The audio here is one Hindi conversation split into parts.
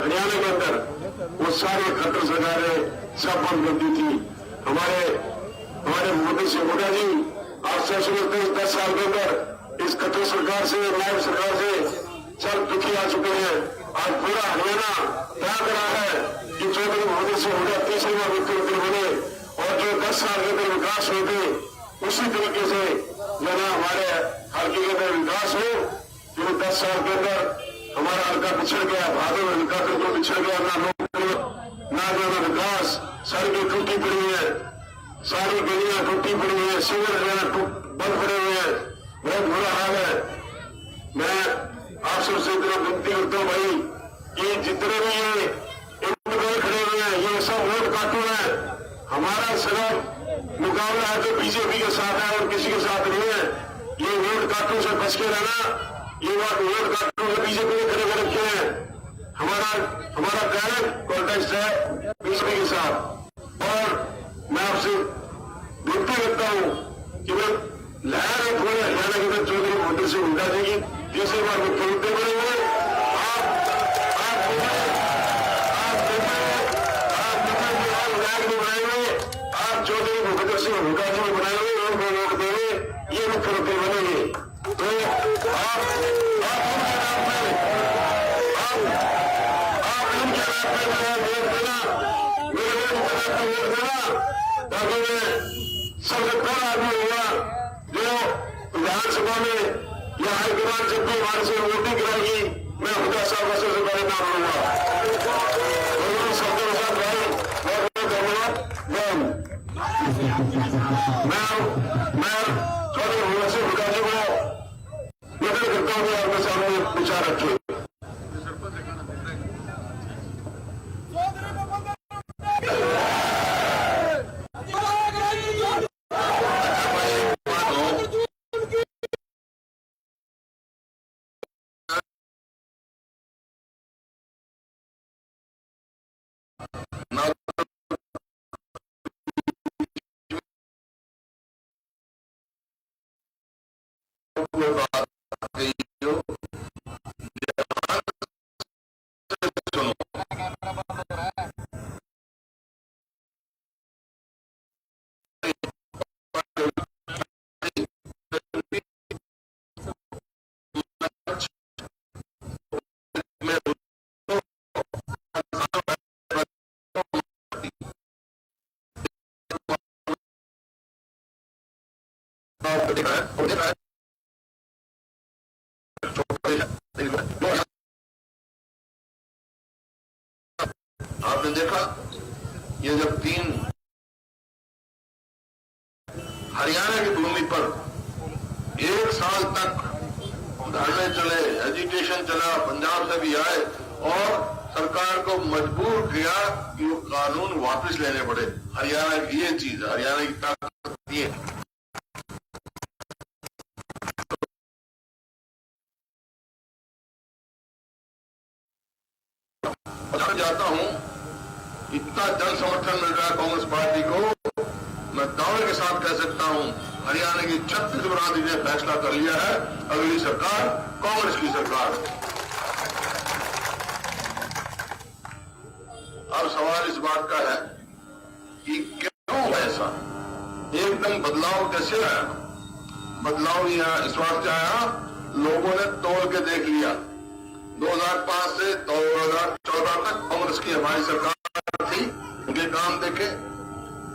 हरियाणा के अंदर वो सारी खट्टर सरकारें सब बंद कर दी थी। हमारे मोदी से मोदी जी आज से 10 साल के अंदर इस खट्टर सरकार से, नायब सरकार से सब दुखी आ चुके हैं। आज पूरा हरियाणा त्याग रहा है कि चौधरी मोदी से मोदी तीसरी बार मुख्यमंत्री बने और जो 10 साल के अंदर विकास हुए थे उसी तरीके से जो ना हमारे हल्के के अंदर विकास हो। जो 10 साल के अंदर हमारा हल्का पिछड़ गया, भादों में हल्का बिल्कुल पिछड़ गया, ना लोग ना जो ना विकास, सड़कें टूटी पड़ी है, सारी गलियां टूटी पड़ी है, सीवर बंद पड़े हुए हैं, बहुत बुरा हाल है। मैं आप सबसे इतना विनती करता हूँ भाई, ये जितने भी ये उम्मीदवार खड़े हुए हैं ये सब वोट कार्टून है। हमारा सिर्फ मुकाबला है जो बीजेपी के साथ है और किसी के साथ नहीं है। ये वोट कार्टून से बच के रहना, ये वोट कार्टून बीजेपी ने खड़े कर रखे हैं। हमारा डायरेक्ट कॉन्टेक्स्ट है बीजेपी के साथ। और मैं आपसे विनती करता हूं कि मैं लहर है पूरे हरियाणा के अंदर चौधरी मोदी से उल्टा देगी तीसरी बार मुख्यमंत्री बनेंगे। आप चौधरी भूपेंद्र सिंह हुड्डा जी को बनाएंगे और वोट देंगे, ये मुख्यमंत्री बनेंगे। तो आप उनके नाम पे वोट देना, मेरे वोट देना, ताकि मैं सबसे पहला आदमी होगा जो विधानसभा में या हाईकमान जब भी हमारे से वोटिंग कराएगी मैं हुड्डा साहब का सबसे पहले नाम लूंगा। शब्दों के साथ भाई बहुत बहुत धन्यवाद। मैं चौधरी भूपेंद्र सिंह हुड्डा जी को निवेदन करता हूँ कि आपके सामने विचार रखे। आपने देखा ये जब 3 हरियाणा की भूमि पर 1 साल तक धरने चले, एजिटेशन चला, पंजाब से भी आए और सरकार को मजबूर किया कि वो कानून वापस लेने पड़े। हरियाणा की ये चीज है, हरियाणा की ताकत ये है। जाता हूं इतना जन समर्थन मिल रहा है कांग्रेस पार्टी को, मैं दावे के साथ कह सकता हूं हरियाणा की 36 बरादरी ने फैसला कर लिया है अगली सरकार कांग्रेस की सरकार। अब सवाल इस बात का है कि क्यों ऐसा एकदम बदलाव कैसे आया। बदलाव यहां इस वास्ते आया, लोगों ने तोल के देख लिया। 2005 से 2014 तक कांग्रेस की हमारी सरकार थी, उनके काम देखे,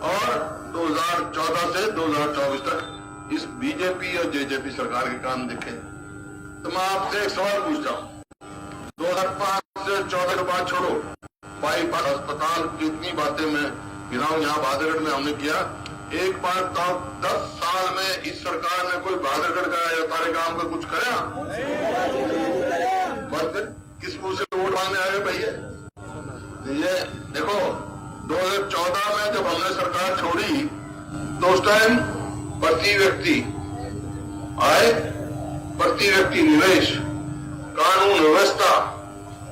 और 2014 से 2024 तक इस बीजेपी और जेजेपी सरकार के काम देखे। तो मैं आपसे एक सवाल पूछता हूं, 2005 से 14 के बाद छोड़ो, बाईपास अस्पताल की इतनी बातें मैं गिनाऊं यहाँ बहादुरगढ़ में हमने किया। एक बार तो 10 साल में इस सरकार ने कोई बहादुरगढ़ का या तारे गांव का कुछ करा? किस मुंह से वोट मांगने आए भैया? ये देखो 2014 में जब हमने सरकार छोड़ी तो उस टाइम प्रति व्यक्ति आय, प्रति व्यक्ति निवेश, कानून व्यवस्था,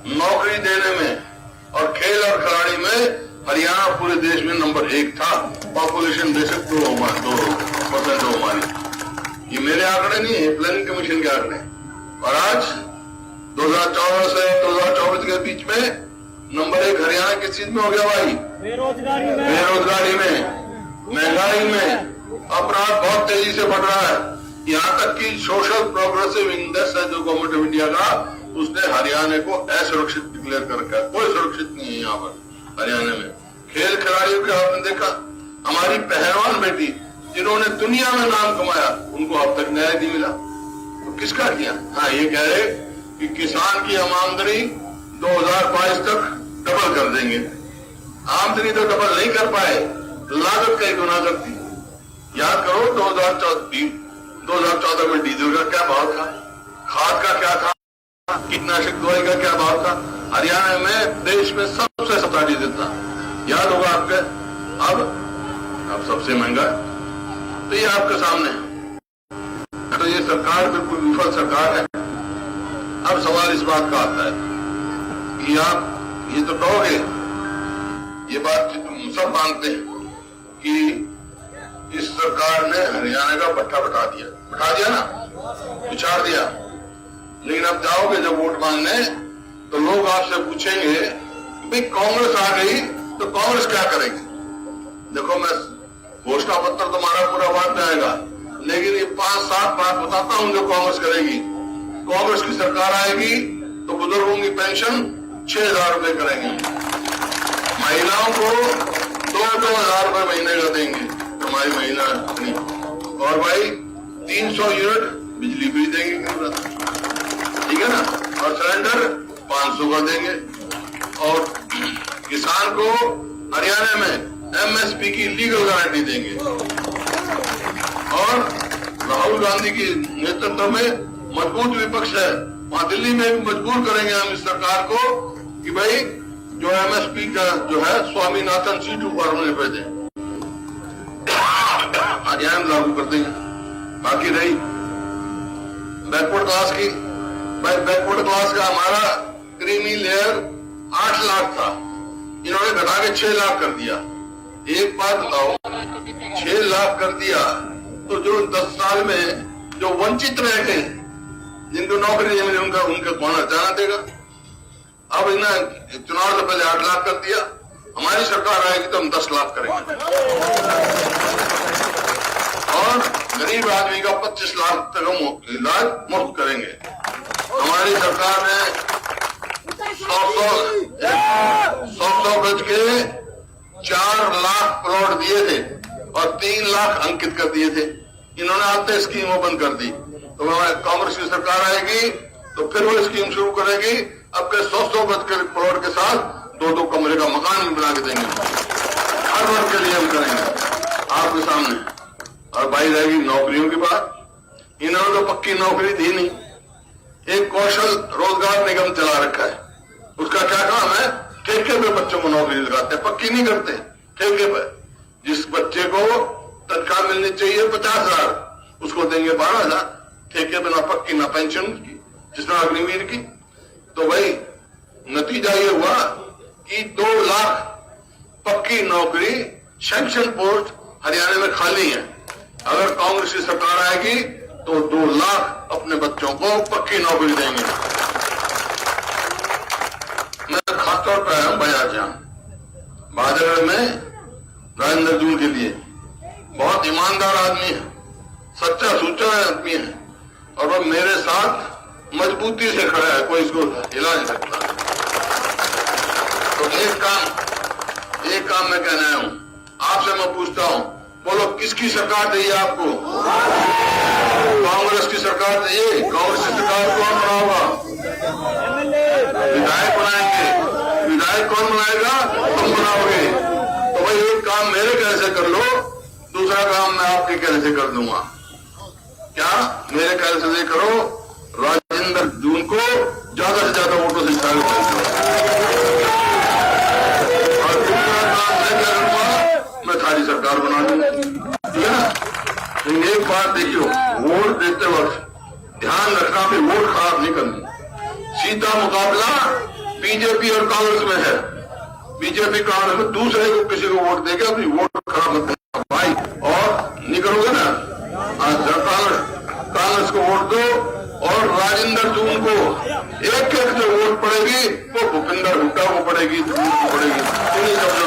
नौकरी देने में और खेल और खिलाड़ी में हरियाणा पूरे देश में नंबर 1 था। पॉपुलेशन बेशक 2% हो हमारी। ये मेरे आंकड़े नहीं है, प्लानिंग कमीशन के आंकड़े। और आज 2014 से 2024 के बीच में नंबर 1 हरियाणा किस चीज में हो गया भाई? बेरोजगारी में, महंगाई में, अपराध बहुत तेजी से बढ़ रहा है। यहाँ तक कि सोशल प्रोग्रेसिव इंडेक्स है जो गवर्नमेंट ऑफ इंडिया का, उसने हरियाणा को असुरक्षित डिक्लेयर कर रखा है। कोई सुरक्षित नहीं है यहाँ पर हरियाणा में। खेल खिलाड़ियों के आपने देखा, हमारी पहलवान बेटी जिन्होंने दुनिया में नाम कमाया, उनको अब तक न्याय नहीं मिला। तो किसका किया? हाँ, ये कह रहे कि किसान की हम आमदनी 2022 तक डबल कर देंगे। आमदनी तो डबल नहीं कर पाए, लागत कई गुना करती। याद करो 2014 में डीजल का क्या भाव था, खाद का क्या था, कीटनाशक दवाई का क्या भाव था। हरियाणा में देश में सबसे सस्ता डीजल था, याद होगा आपके। अब सबसे महंगा है। तो ये आपके सामने है। तो ये सरकार बिल्कुल विफल सरकार है। अब सवाल इस बात का आता है कि आप ये तो कहोगे, ये बात तुम सब मानते हैं कि इस सरकार ने हरियाणा का भट्ठा बिठा दिया ना, बिछाड़ दिया। लेकिन अब जाओगे जब वोट मांगने, तो लोग आपसे पूछेंगे भाई कांग्रेस आ गई तो कांग्रेस क्या करेगी। देखो, मैं घोषणा पत्र तुम्हारा पूरा बात जाएगा, लेकिन ये 5-7 बात बताता हूं जो कांग्रेस करेगी। कांग्रेस की सरकार आएगी तो बुजुर्गों की पेंशन 6,000 रुपए करेंगे, महिलाओं को 2-2 हजार रुपए महीने का देंगे, हमारी महिला नहीं। और भाई 300 यूनिट बिजली भी देंगे, ठीक है ना। और सिलेंडर 500 का देंगे। और किसान को हरियाणा में एमएसपी की लीगल गारंटी देंगे। और राहुल गांधी के नेतृत्व में मजबूत विपक्ष है, वहां दिल्ली में भी मजबूर करेंगे हम इस सरकार को कि भाई जो एमएसपी का जो है स्वामीनाथन C2 फॉर्मूले पे दें, हरियाणा में लागू कर देंगे। बाकी रही बैकवर्ड क्लास की, भाई बैकवर्ड क्लास का हमारा क्रीमी लेयर 8 लाख था, इन्होंने घटा के 6 लाख कर दिया। एक बात बताओ, 6 लाख कर दिया तो जो 10 साल में जो वंचित रह गए, जिनको नौकरी नहीं मिली, उनका कौन हटाना देगा। अब इन्हें चुनाव से पहले 8 लाख कर दिया, हमारी सरकार आएगी तो हम 10 लाख करेंगे। और गरीब आदमी का 25 लाख तक हम इलाज मुफ्त करेंगे। हमारी सरकार ने 100 गज के 4 लाख प्लॉट दिए थे और 3 लाख अंकित कर दिए थे। इन्होंने आते स्कीम बंद कर दी। तो कांग्रेस की सरकार आएगी तो फिर वो स्कीम शुरू करेगी। अब के 100 गज के प्लॉट के साथ 2-2 कमरे का मकान भी बना के देंगे, हर वर्ग के लिए हम करेंगे आपके सामने। और भाई रहेगी नौकरियों की बात, इन्होंने तो पक्की नौकरी दी नहीं। एक कौशल रोजगार निगम चला रखा है, उसका क्या काम है, ठेके पे बच्चों को नौकरी लगाते हैं, पक्की नहीं करते, ठेके पे। जिस बच्चे को तनख्वाह मिलनी चाहिए 50,000, उसको देंगे 12,000, ठेके पे, ना पक्की ना पेंशन की, जिसमें अग्निवीर की। तो भाई नतीजा ये हुआ कि 2 लाख पक्की नौकरी सैंक्शन पोस्ट हरियाणा में खाली है। अगर कांग्रेस की सरकार आएगी तो 2 लाख अपने बच्चों को पक्की नौकरी देंगे। मैं खासतौर पर आया हूं बयाजान बादगढ़ में राजेंद्र जून के लिए। बहुत ईमानदार आदमी है, सच्चा सुच्चा आदमी है, और वो मेरे साथ मजबूती से खड़ा है, कोई इसको हिला नहीं सकता। तो एक काम मैं कहना आया हूं आपसे, मैं पूछता हूं, बोलो किसकी सरकार चाहिए आपको? कांग्रेस की सरकार चाहिए। कांग्रेस की सरकार कौन बनाओगा? विधायक बनाएंगे। विधायक कौन बनाएगा? तुम बनाओगे। तो भाई एक काम मेरे कहने से कर लो, दूसरा काम मैं आपके कहने से कर दूंगा। क्या? मेरे कहने से करो, राजेंद्र जून को ज्यादा से ज्यादा वोटों से जिताने और दूसरा काम मैं क्या करूंगा, मैं थारी सरकार बना दूंगा, ठीक है ना। लेकिन एक बात देखियो, वोट देते वक्त ध्यान रखना भी वोट खराब नहीं करनी। सीधा मुकाबला बीजेपी और कांग्रेस में है। बीजेपी कांग्रेस में दूसरे को किसी को वोट देके अपनी वोट खराब मत करना भाई। और नहीं करोगे ना, कांग्रेस को वोट दो और राजेंद्र जून को एक एक जो वोट पड़ेगी वो भूपिंदर हुड्डा को पड़ेगी, पड़ेगी।